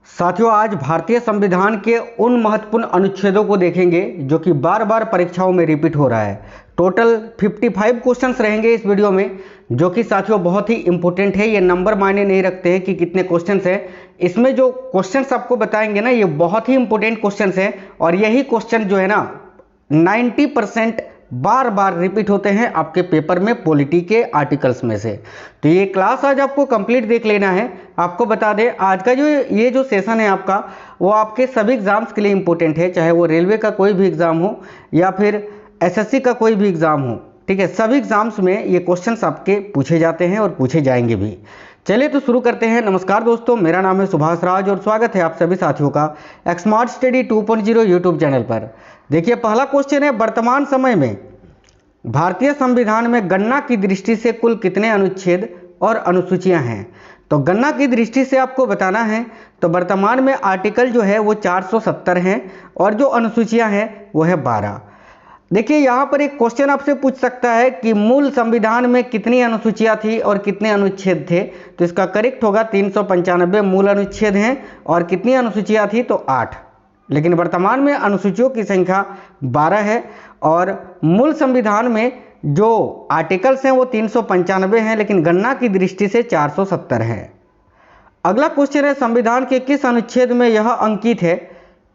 साथियों, आज भारतीय संविधान के उन महत्वपूर्ण अनुच्छेदों को देखेंगे जो कि बार बार परीक्षाओं में रिपीट हो रहा है। टोटल 55 क्वेश्चंस रहेंगे इस वीडियो में, जो कि साथियों बहुत ही इंपॉर्टेंट है। ये नंबर मायने नहीं रखते हैं कि कितने क्वेश्चंस हैं। इसमें जो क्वेश्चंस आपको बताएंगे ना, ये बहुत ही इंपॉर्टेंट क्वेश्चंस हैं और यही क्वेश्चन जो है ना 90% बार बार रिपीट होते हैं आपके पेपर में पॉलिटी के आर्टिकल्स में से। तो ये क्लास आज आपको कंप्लीट देख लेना है। आपको बता दें, आज का जो सेशन है आपका, वो आपके सभी एग्जाम्स के लिए इंपॉर्टेंट है, चाहे वो रेलवे का कोई भी एग्जाम हो या फिर एसएससी का कोई भी एग्जाम हो। ठीक है, सभी एग्जाम्स में ये क्वेश्चंस आपके पूछे जाते हैं और पूछे जाएंगे भी। चलिए तो शुरू करते हैं। नमस्कार दोस्तों, मेरा नाम है सुभाष राज और स्वागत है आप सभी साथियों का स्मार्ट स्टडी 2.0 यूट्यूब चैनल पर। देखिए, पहला क्वेश्चन है, वर्तमान समय में भारतीय संविधान में गणना की दृष्टि से कुल कितने अनुच्छेद और अनुसूचियां हैं। तो गणना की दृष्टि से आपको बताना है तो वर्तमान में आर्टिकल जो है वो 470 हैं और जो अनुसूचियां हैं वो है 12। देखिए, यहाँ पर एक क्वेश्चन आपसे पूछ सकता है कि मूल संविधान में कितनी अनुसूचियां थी और कितने अनुच्छेद थे। तो इसका करेक्ट होगा 395 मूल अनुच्छेद हैं और कितनी अनुसूचियां थी तो 8। लेकिन वर्तमान में अनुसूचियों की संख्या 12 है और मूल संविधान में जो आर्टिकल्स हैं वो 395 हैं, लेकिन गणना की दृष्टि से 470 है। अगला क्वेश्चन है, संविधान के किस अनुच्छेद में यह अंकित है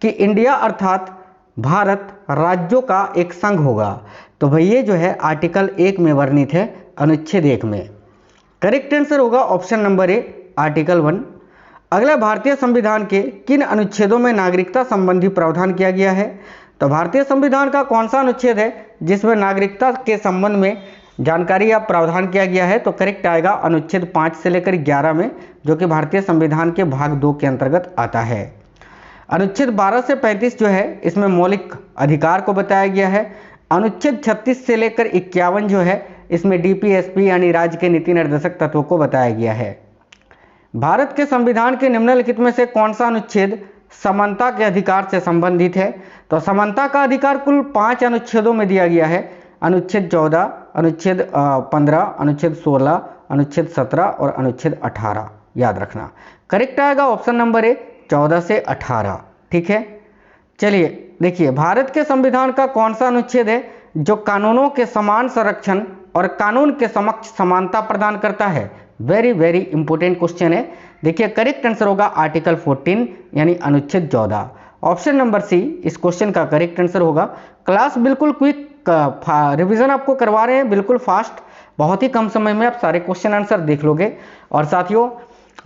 कि इंडिया अर्थात भारत राज्यों का एक संघ होगा। तो भाई ये जो है आर्टिकल 1 में वर्णित है, अनुच्छेद 1 में। करेक्ट आंसर होगा ऑप्शन नंबर ए, आर्टिकल 1। अगला, भारतीय संविधान के किन अनुच्छेदों में नागरिकता संबंधी प्रावधान किया गया है। तो भारतीय संविधान का कौन सा अनुच्छेद है जिसमें नागरिकता के संबंध में जानकारी या प्रावधान किया गया है। तो करेक्ट आएगा अनुच्छेद 5 से लेकर 11 में, जो कि भारतीय संविधान के भाग 2 के अंतर्गत आता है। अनुच्छेद 12 से 35 जो है इसमें मौलिक अधिकार को बताया गया है। अनुच्छेद 36 से लेकर 51 जो है इसमें डीपीएसपी यानी राज्य के नीति निर्देशक तत्वों को बताया गया है। भारत के संविधान के निम्नलिखित में से कौन सा अनुच्छेद समानता के अधिकार से संबंधित है। तो समानता का अधिकार कुल 5 अनुच्छेदों में दिया गया है। अनुच्छेद 14, अनुच्छेद 15, अनुच्छेद 16, अनुच्छेद 17 और अनुच्छेद 18 याद रखना। करेक्ट आएगा ऑप्शन नंबर ए, 14 से 18। ठीक है, चलिए देखिए, भारत के संविधान का कौन सा अनुच्छेद है जो कानूनों के समान संरक्षण और कानून के समक्ष समानता प्रदान करता है। वेरी वेरी इंपॉर्टेंट क्वेश्चन है। देखिए, करेक्ट आंसर होगा आर्टिकल 14 यानी अनुच्छेद 14। ऑप्शन नंबर सी इस क्वेश्चन का करेक्ट आंसर होगा। क्लास बिल्कुल क्विक रिवीजन आपको करवा रहे हैं, बिल्कुल फास्ट, बहुत ही कम समय में आप सारे क्वेश्चन आंसर देख लोगे और साथियों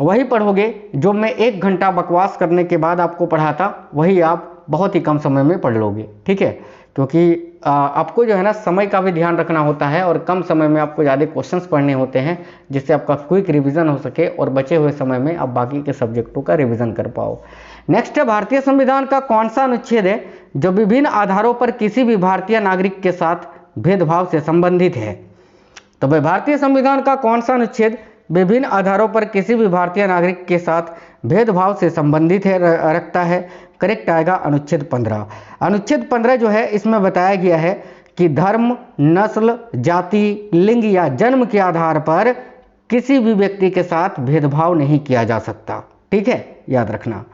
वही पढ़ोगे जो मैं 1 घंटा बकवास करने के बाद आपको पढ़ाता, वही आप बहुत ही कम समय में पढ़ लोगे। ठीक है, क्योंकि आपको जो है ना समय का भी ध्यान रखना होता है और कम समय में आपको ज़्यादा क्वेश्चंस पढ़ने होते हैं, जिससे आपका क्विक रिवीजन हो सके और बचे हुए समय में आप बाकी के सब्जेक्टों का रिवीजन कर पाओ। नेक्स्ट है, भारतीय संविधान का कौन सा अनुच्छेद है जो विभिन्न आधारों पर किसी भी भारतीय नागरिक के साथ भेदभाव से संबंधित है। तो भाई भारतीय संविधान का कौन सा अनुच्छेद विभिन्न आधारों पर किसी भी भारतीय नागरिक के साथ भेदभाव से संबंधित है रखता है। करेक्ट आएगा अनुच्छेद 15। अनुच्छेद 15 जो है इसमें बताया गया है कि धर्म, नस्ल, जाति, लिंग या जन्म के आधार पर किसी भी व्यक्ति के साथ भेदभाव नहीं किया जा सकता। ठीक है, याद रखना।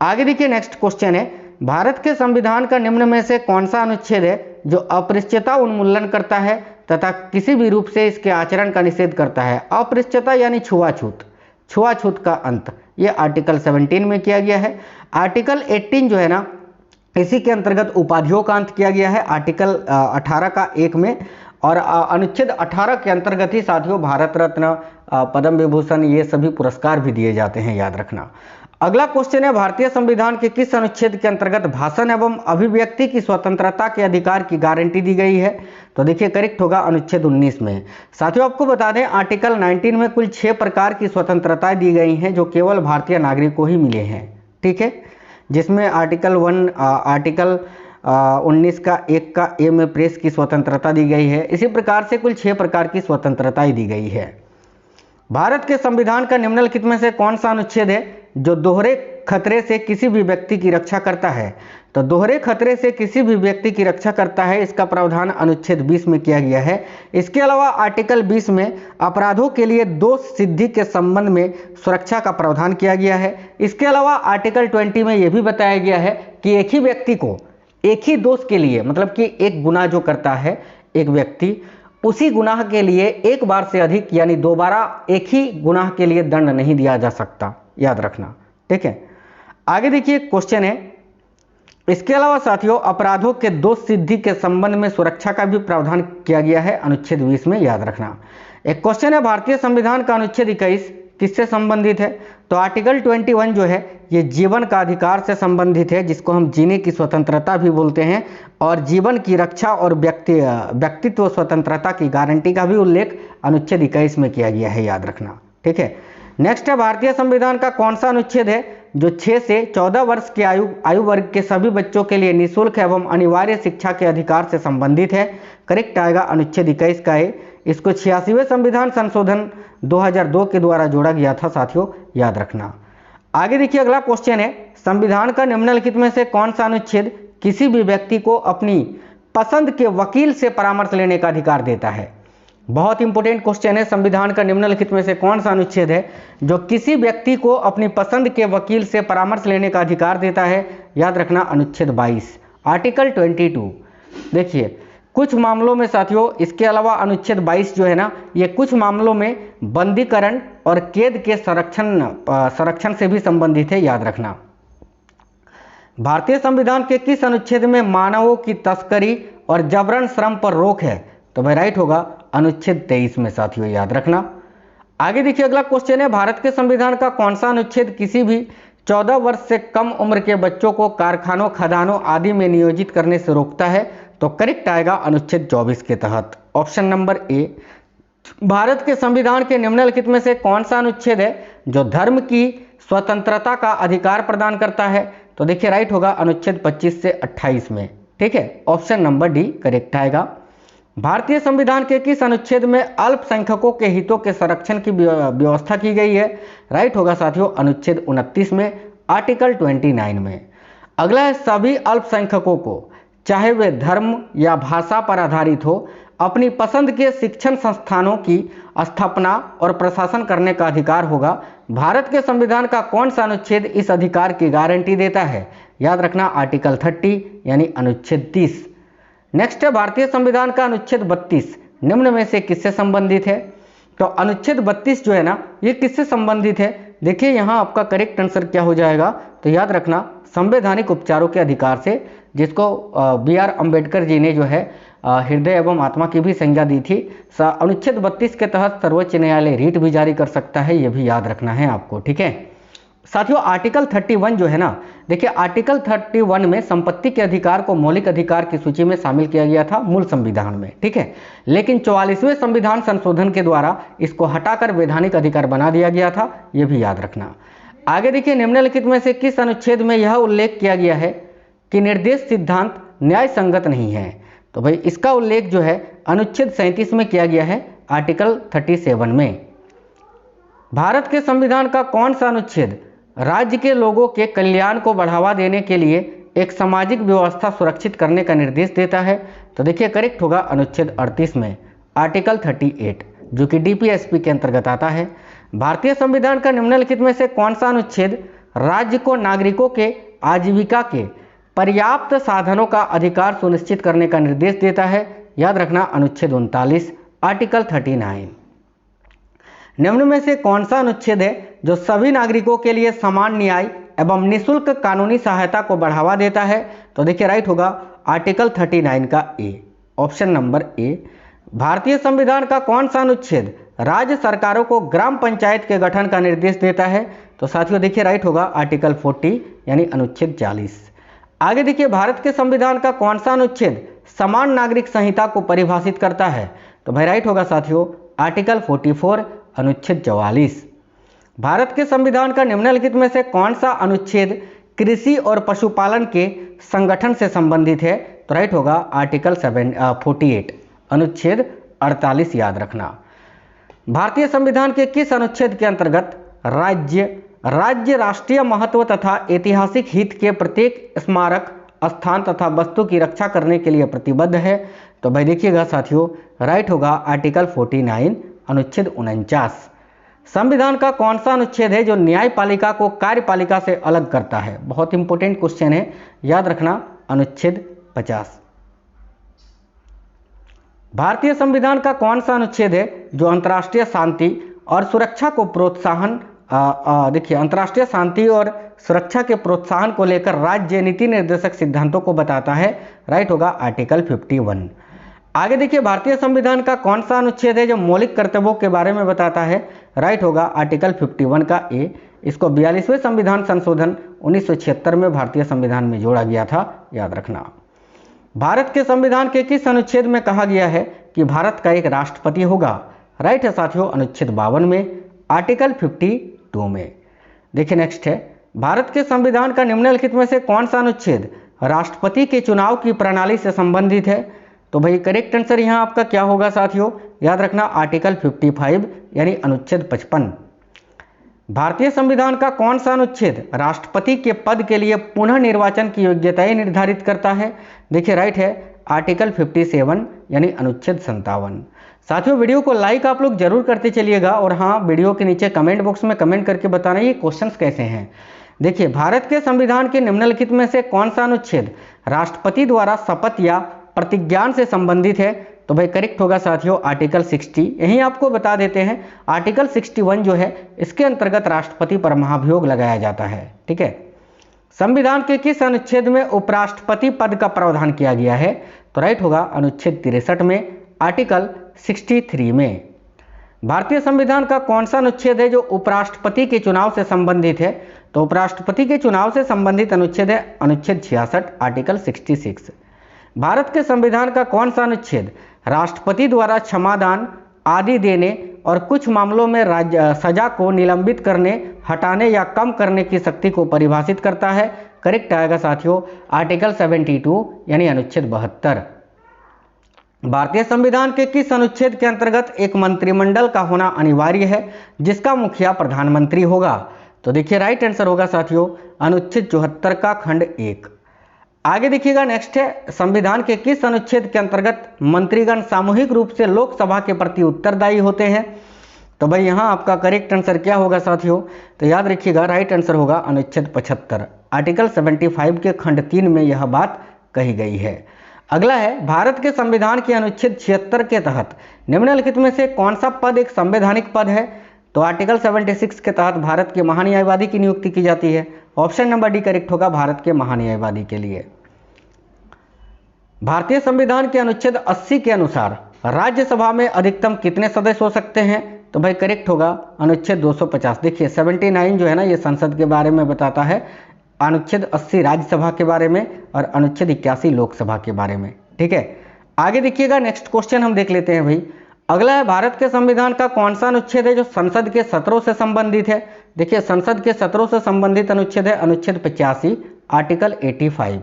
आगे देखिए, नेक्स्ट क्वेश्चन है, भारत के संविधान का निम्न में से कौन सा अनुच्छेद है जो अपृष्टता उन्मूलन करता है तथा किसी भी रूप से इसके आचरण का निषेध करता है। अपृष्टता यानी छुआछूत का अंत, ये आर्टिकल 17 में किया गया है। आर्टिकल 18 जो है ना, इसी के अंतर्गत उपाधियों का अंत किया गया है आर्टिकल 18 का 1 में, और अनुच्छेद 18 के अंतर्गत ही साथियों भारत रत्न, पद्म विभूषण, ये सभी पुरस्कार भी दिए जाते हैं, याद रखना। अगला क्वेश्चन है, भारतीय संविधान के किस अनुच्छेद के अंतर्गत भाषण एवं अभिव्यक्ति की स्वतंत्रता के अधिकार की गारंटी दी गई है। तो देखिए, करेक्ट होगा अनुच्छेद 19 में। साथियों आपको बता दें, आर्टिकल 19 में कुल 6 प्रकार की स्वतंत्रताएं दी गई हैं जो केवल भारतीय नागरिक को ही मिले हैं। ठीक है, जिसमें आर्टिकल 19 का 1 का ए में प्रेस की स्वतंत्रता दी गई है। इसी प्रकार से कुल 6 प्रकार की स्वतंत्रताएं दी गई है। भारत के संविधान का निम्नलिखित में से कौन सा अनुच्छेद है जो दोहरे खतरे से किसी भी व्यक्ति की रक्षा करता है। तो दोहरे खतरे से किसी भी व्यक्ति की रक्षा करता है, इसका प्रावधान अनुच्छेद 20 में किया गया है। इसके अलावा आर्टिकल 20 में अपराधों के लिए दोष सिद्धि के संबंध में सुरक्षा का प्रावधान किया गया है। इसके अलावा आर्टिकल 20 में यह भी बताया गया है कि एक ही व्यक्ति को एक ही दोष के लिए, मतलब कि एक गुनाह जो करता है एक व्यक्ति, उसी गुनाह के लिए एक बार से अधिक यानी दोबारा एक ही गुनाह के लिए दंड नहीं दिया जा सकता, याद रखना। ठीक है, आगे देखिए क्वेश्चन है, इसके अलावा साथियों अपराधों के दोष सिद्धि के संबंध में सुरक्षा का भी प्रावधान किया गया है अनुच्छेद 20 में, याद रखना। एक क्वेश्चन है, भारतीय संविधान का अनुच्छेद 21 किससे संबंधित है? तो आर्टिकल 21 जो है ये जीवन का अधिकार से संबंधित है, जिसको हम जीने की स्वतंत्रता भी बोलते हैं, और जीवन की रक्षा और व्यक्तित्व स्वतंत्रता की गारंटी का भी उल्लेख अनुच्छेद 21 में किया गया है, याद रखना। ठीक है, नेक्स्ट है, भारतीय संविधान का कौन सा अनुच्छेद है जो 6 से 14 वर्ष के आयु वर्ग के सभी बच्चों के लिए निःशुल्क एवं अनिवार्य शिक्षा के अधिकार से संबंधित है? करेक्ट आएगा अनुच्छेद 21 का है। इसको 86वें संविधान संशोधन 2002 के द्वारा जोड़ा गया था साथियों, याद रखना। आगे देखिए अगला क्वेश्चन है, संविधान का निम्नलिखित में से कौन सा अनुच्छेद किसी भी व्यक्ति को अपनी पसंद के वकील से परामर्श लेने का अधिकार देता है? बहुत इंपॉर्टेंट क्वेश्चन है, संविधान का निम्नलिखित में से कौन सा अनुच्छेद है जो किसी व्यक्ति को अपनी पसंद के वकील से परामर्श लेने का अधिकार देता है? याद रखना अनुच्छेद 22 आर्टिकल 22। देखिए कुछ मामलों में साथियों, इसके अलावा अनुच्छेद 22 जो है ना, ये कुछ मामलों में बंदीकरण और कैद के संरक्षण से भी संबंधित है, याद रखना। भारतीय संविधान के किस अनुच्छेद में मानवों की तस्करी और जबरन श्रम पर रोक है? तो भाई राइट होगा अनुच्छेद 23 में साथियों, याद रखना। आगे देखिए अगला क्वेश्चन है, भारत के संविधान का कौन सा अनुच्छेद किसी भी 14 वर्ष से कम उम्र के बच्चों को कारखानों, खदानों आदि में नियोजित करने से रोकता है? तो करेक्ट आएगा अनुच्छेद 24 के तहत, ऑप्शन नंबर ए। भारत के संविधान के निम्नलिखित में से कौन सा अनुच्छेद है जो धर्म की स्वतंत्रता का अधिकार प्रदान करता है? तो देखिए राइट होगा अनुच्छेद 25 से 28 में। ठीक है, ऑप्शन नंबर डी करेक्ट आएगा। भारतीय संविधान के किस अनुच्छेद में अल्पसंख्यकों के हितों के संरक्षण की व्यवस्था की गई है? राइट होगा साथियों अनुच्छेद 29 में, आर्टिकल 29 में। अगला है, सभी अल्पसंख्यकों को चाहे वे धर्म या भाषा पर आधारित हो अपनी पसंद के शिक्षण संस्थानों की स्थापना और प्रशासन करने का अधिकार होगा। भारत के संविधान का कौन सा अनुच्छेद इस अधिकार की गारंटी देता है? याद रखना आर्टिकल 30 यानी अनुच्छेद 30। नेक्स्ट है, भारतीय संविधान का अनुच्छेद 32 निम्न में से किससे संबंधित है? तो अनुच्छेद 32 जो है ना, ये किससे संबंधित है? देखिए यहाँ आपका करेक्ट आंसर क्या हो जाएगा, तो याद रखना संवैधानिक उपचारों के अधिकार से, जिसको BR अम्बेडकर जी ने जो है हृदय एवं आत्मा की भी संज्ञा दी थी। अनुच्छेद 32 के तहत सर्वोच्च न्यायालय रीट भी जारी कर सकता है, ये भी याद रखना है आपको। ठीक है साथियों, आर्टिकल 31 जो है ना, देखिए आर्टिकल 31 में संपत्ति के अधिकार को मौलिक अधिकार की सूची में शामिल किया गया था मूल संविधान में। ठीक है, लेकिन 44वें संविधान संशोधन के द्वारा इसको हटाकर वैधानिक अधिकार बना दिया गया था, ये भी याद रखना। आगे देखिए, निम्नलिखित में से किस अनुच्छेद में यह उल्लेख किया गया है कि निर्देश सिद्धांत न्याय संगत नहीं है? तो भाई इसका उल्लेख जो है अनुच्छेद 37 में किया गया है, आर्टिकल 37 में। भारत के संविधान का कौन सा अनुच्छेद राज्य के लोगों के कल्याण को बढ़ावा देने के लिए एक सामाजिक व्यवस्था सुरक्षित करने का निर्देश देता है? तो देखिए करेक्ट होगा अनुच्छेद 38 में, आर्टिकल 38, जो कि DPSP के अंतर्गत आता है। भारतीय संविधान का निम्नलिखित में से कौन सा अनुच्छेद राज्य को नागरिकों के आजीविका के पर्याप्त साधनों का अधिकार सुनिश्चित करने का निर्देश देता है? याद रखना अनुच्छेद 39, आर्टिकल 39। निम्न में से कौन सा अनुच्छेद है जो सभी नागरिकों के लिए समान न्याय एवं निःशुल्क कानूनी सहायता को बढ़ावा देता है? तो देखिए राइट होगा आर्टिकल 39 का ए, ऑप्शन नंबर ए। भारतीय संविधान का कौन सा अनुच्छेद राज्य सरकारों को ग्राम पंचायत के गठन का निर्देश देता है? तो साथियों देखिए राइट होगा आर्टिकल 40 यानी अनुच्छेद 40। आगे देखिए, भारत के संविधान का कौन सा अनुच्छेद समान नागरिक संहिता को परिभाषित करता है? तो भाई राइट होगा साथियों आर्टिकल 44 अनुच्छेद 44। भारत के संविधान का निम्नलिखित में से कौन सा अनुच्छेद कृषि और पशुपालन के संगठन से संबंधित है? तो राइट होगा आर्टिकल 48 अनुच्छेद 48, याद रखना। भारतीय संविधान के किस अनुच्छेद के अंतर्गत राज्य राज्य राष्ट्रीय महत्व तथा ऐतिहासिक हित के प्रत्येक स्मारक स्थान तथा वस्तु की रक्षा करने के लिए प्रतिबद्ध है। तो भाई देखिएगा साथियों, राइट होगा आर्टिकल 49 अनुच्छेद 49। संविधान का कौन सा अनुच्छेद है जो न्यायपालिका को कार्यपालिका से अलग करता है? बहुत इंपॉर्टेंट क्वेश्चन है, याद रखना, अनुच्छेद 50। भारतीय संविधान का कौन सा अनुच्छेद है जो अंतर्राष्ट्रीय शांति और सुरक्षा को प्रोत्साहन देखिए अंतर्राष्ट्रीय शांति और सुरक्षा के प्रोत्साहन को लेकर राज्य नीति निर्देशक सिद्धांतों को बताता है? राइट होगा आर्टिकल 51। आगे देखिए, भारतीय संविधान का कौन सा अनुच्छेद है जो मौलिक कर्तव्यों के बारे में बताता है? राइट होगा आर्टिकल 51 का ए। इसको 42वें संविधान संशोधन 1976 में भारतीय संविधान में जोड़ा गया था, याद रखना। भारत के संविधान के किस अनुच्छेद में कहा गया है कि भारत का एक राष्ट्रपति होगा? राइट है साथियों, अनुच्छेद 52 में, आर्टिकल 52 में। देखिए नेक्स्ट है, भारत के संविधान का निम्नलिखित में से कौन सा अनुच्छेद राष्ट्रपति के चुनाव की प्रणाली से संबंधित है? तो भाई करेक्ट आंसर यहाँ आपका क्या होगा साथियों? याद रखना, आर्टिकल 55 यानी अनुच्छेद 55। भारतीय संविधान का कौन सा अनुच्छेद राष्ट्रपति के पद के लिए पुनः निर्वाचन की योग्यताएं निर्धारित करता है? देखिए राइट है आर्टिकल 57 यानी अनुच्छेद 57। साथियों वीडियो को लाइक आप लोग जरूर करते चलिएगा और हाँ, वीडियो के नीचे कमेंट बॉक्स में कमेंट करके बताना ये क्वेश्चंस कैसे हैं। देखिए, भारत के संविधान के निम्नलिखित में से कौन सा अनुच्छेद राष्ट्रपति द्वारा शपथ या प्रतिज्ञान से संबंधित है? तो भाई करेक्ट होगा साथियों आर्टिकल 60। यहीं आपको बता देते हैं, आर्टिकल 61 जो है इसके अंतर्गत राष्ट्रपति पर महाभियोग लगाया जाता है। ठीक है, संविधान के किस अनुच्छेद में उपराष्ट्रपति पद का प्रावधान किया गया है? तो राइट होगा अनुच्छेद 63 में, आर्टिकल 63 में। भारतीय संविधान का कौन सा अनुच्छेद है जो उपराष्ट्रपति के चुनाव से संबंधित है? तो उपराष्ट्रपति के चुनाव से संबंधित अनुच्छेद है अनुच्छेद 66, आर्टिकल 66। भारत के संविधान का कौन सा अनुच्छेद राष्ट्रपति द्वारा क्षमादान आदि देने और कुछ मामलों में सजा को निलंबित करने, हटाने या कम करने की शक्ति को परिभाषित करता है? करेक्ट आएगा साथियों आर्टिकल 72 यानी अनुच्छेद 72। भारतीय संविधान के किस अनुच्छेद के अंतर्गत एक मंत्रिमंडल का होना अनिवार्य है जिसका मुखिया प्रधानमंत्री होगा? तो देखिए राइट आंसर होगा साथियों अनुच्छेद 74 का खंड 1। आगे देखिएगा नेक्स्ट है, संविधान के किस अनुच्छेद के अंतर्गत मंत्रीगण सामूहिक रूप से लोकसभा के प्रति उत्तरदायी होते हैं? तो भाई यहाँ आपका करेक्ट आंसर क्या होगा साथियों? तो याद रखिएगा राइट आंसर होगा अनुच्छेद 75, आर्टिकल 75 के खंड 3 में यह बात कही गई है। अगला है, भारत के संविधान के अनुच्छेद 76 के तहत निम्नलिखित में से कौन सा पद एक संवैधानिक पद है? तो आर्टिकल 76 के तहत भारत के महान्यायवादी की नियुक्ति की जाती है। ऑप्शन नंबर डी करेक्ट होगा भारत के महान्यायवादी के लिए। भारतीय संविधान के अनुच्छेद 80 के अनुसार राज्यसभा में अधिकतम कितने सदस्य हो सकते हैं? तो भाई करेक्ट होगा अनुच्छेद 250। देखिए 79 जो है ना ये संसद के बारे में बताता है, अनुच्छेद 80 राज्यसभा के बारे में और अनुच्छेद 81 लोकसभा के बारे में। ठीक है, आगे देखिएगा नेक्स्ट क्वेश्चन हम देख लेते हैं भाई। अगला है, भारत के संविधान का कौन सा अनुच्छेद है जो संसद के सत्रों से संबंधित है? देखिए संसद के सत्रों से संबंधित अनुच्छेद है अनुच्छेद 85, आर्टिकल 85।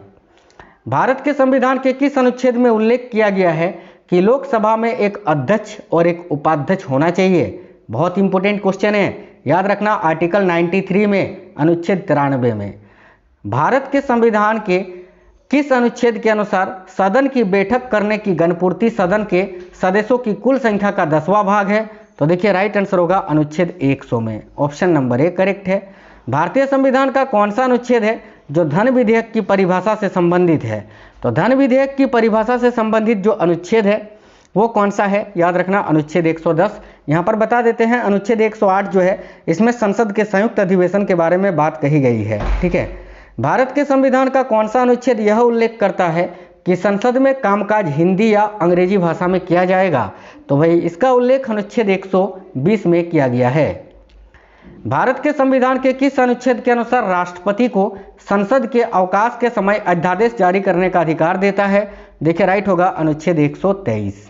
भारत के संविधान के किस अनुच्छेद में उल्लेख किया गया है कि लोकसभा में एक अध्यक्ष और एक उपाध्यक्ष होना चाहिए? बहुत इंपॉर्टेंट क्वेश्चन है, याद रखना आर्टिकल 93 में, अनुच्छेद 93 में। भारत के संविधान के किस अनुच्छेद के अनुसार सदन की बैठक करने की गणपूर्ति सदन के सदस्यों की कुल संख्या का 10वां भाग है? तो देखिए राइट आंसर होगा अनुच्छेद 100 में, ऑप्शन नंबर ए करेक्ट है। भारतीय संविधान का कौन सा अनुच्छेद है जो धन विधेयक की परिभाषा से संबंधित है? तो धन विधेयक की परिभाषा से संबंधित जो अनुच्छेद है वो कौन सा है? याद रखना अनुच्छेद 110। यहाँ पर बता देते हैं अनुच्छेद 108 जो है इसमें संसद के संयुक्त अधिवेशन के बारे में बात कही गई है। ठीक है, भारत के संविधान का कौन सा अनुच्छेद यह उल्लेख करता है कि संसद में कामकाज हिंदी या अंग्रेजी भाषा में किया जाएगा? तो भाई इसका उल्लेख अनुच्छेद 120 में किया गया है। भारत के संविधान के किस अनुच्छेद के अनुसार राष्ट्रपति को संसद के अवकाश के समय अध्यादेश जारी करने का अधिकार देता है? देखिए राइट होगा अनुच्छेद 123।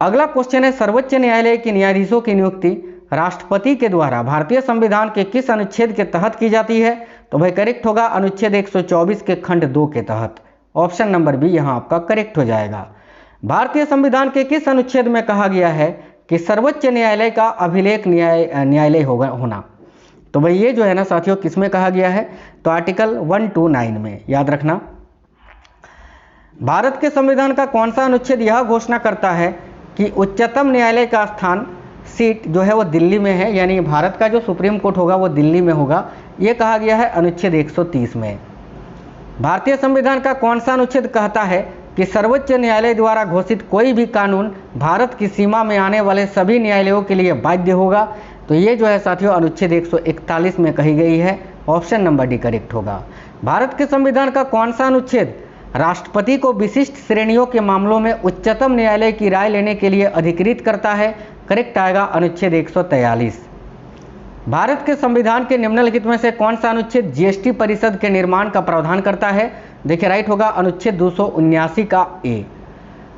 अगला क्वेश्चन है, सर्वोच्च न्यायालय के न्यायाधीशों की नियुक्ति राष्ट्रपति के द्वारा भारतीय संविधान के किस अनुच्छेद के तहत की जाती है? तो भाई करेक्ट होगा अनुच्छेद 124 के खंड 2 के तहत। ऑप्शन नंबर बी यहाँ आपका करेक्ट हो जाएगा। भारतीय संविधान के किस अनुच्छेद में कहा गया है कि सर्वोच्च न्यायालय का अभिलेख न्यायालय होना? तो भाई ये जो है ना साथियों किस में कहा गया है, तो आर्टिकल 129 में, याद रखना। भारत के संविधान का कौन सा अनुच्छेद यह घोषणा करता है कि उच्चतम न्यायालय का स्थान सीट जो है वो दिल्ली में है, यानी भारत का जो सुप्रीम कोर्ट होगा वो दिल्ली में होगा, ये कहा गया है अनुच्छेद 130 में। भारतीय संविधान का कौन सा अनुच्छेद कहता है कि सर्वोच्च न्यायालय द्वारा घोषित कोई भी कानून भारत की सीमा में आने वाले सभी न्यायालयों के लिए बाध्य होगा, तो ये जो है साथियों अनुच्छेद 141 में कही गई है, ऑप्शन नंबर डी करेक्ट होगा। भारत के संविधान का कौन सा अनुच्छेद राष्ट्रपति को विशिष्ट श्रेणियों के मामलों में उच्चतम न्यायालय की राय लेने के लिए अधिकृत करता है, करेक्ट आएगा अनुच्छेद 143। भारत के संविधान के निम्नलिखित में से कौन सा अनुच्छेद जीएसटी परिषद के निर्माण का प्रावधान करता है, देखिए राइट होगा अनुच्छेद 279 का ए।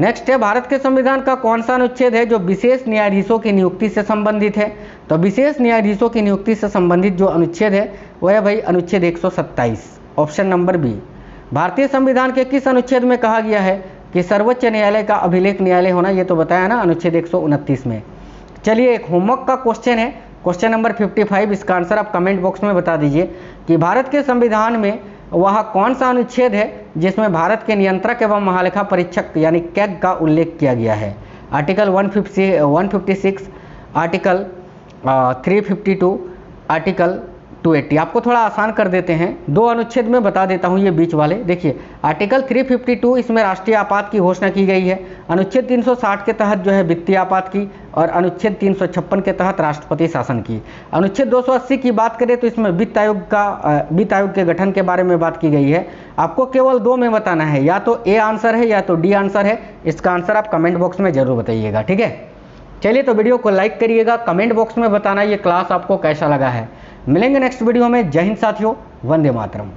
नेक्स्ट है, भारत के संविधान का कौन सा अनुच्छेद है जो विशेष न्यायाधीशों की नियुक्ति से संबंधित है, तो विशेष न्यायाधीशों की नियुक्ति से संबंधित जो अनुच्छेद है वह है भाई अनुच्छेद 127, ऑप्शन नंबर बी। भारतीय संविधान के किस अनुच्छेद में कहा गया है कि सर्वोच्च न्यायालय का अभिलेख न्यायालय होना, ये तो बताया ना अनुच्छेद 129 में। चलिए एक होमवर्क का क्वेश्चन है, क्वेश्चन नंबर 55, इसका आंसर आप कमेंट बॉक्स में बता दीजिए कि भारत के संविधान में वह कौन सा अनुच्छेद है जिसमें भारत के नियंत्रक एवं महालेखा परीक्षक यानी कैग का उल्लेख किया गया है। Article 156, article 352, article 280। आपको थोड़ा आसान कर देते हैं, दो अनुच्छेद में बता देता हूं ये बीच वाले। देखिए आर्टिकल 352 इसमें राष्ट्रीय आपात की घोषणा की गई है, अनुच्छेद 360 के तहत जो है वित्तीय आपात की, और अनुच्छेद 356 के तहत राष्ट्रपति शासन की। अनुच्छेद 280 की बात करें तो इसमें वित्त आयोग के गठन के बारे में बात की गई है। आपको केवल दो में बताना है, या तो ए आंसर है या तो डी आंसर है। इसका आंसर आप कमेंट बॉक्स में जरूर बताइएगा, ठीक है। चलिए तो वीडियो को लाइक करिएगा, कमेंट बॉक्स में बताना ये क्लास आपको कैसा लगा है। मिलेंगे नेक्स्ट वीडियो में। जय हिंद साथियों, वंदे मातरम।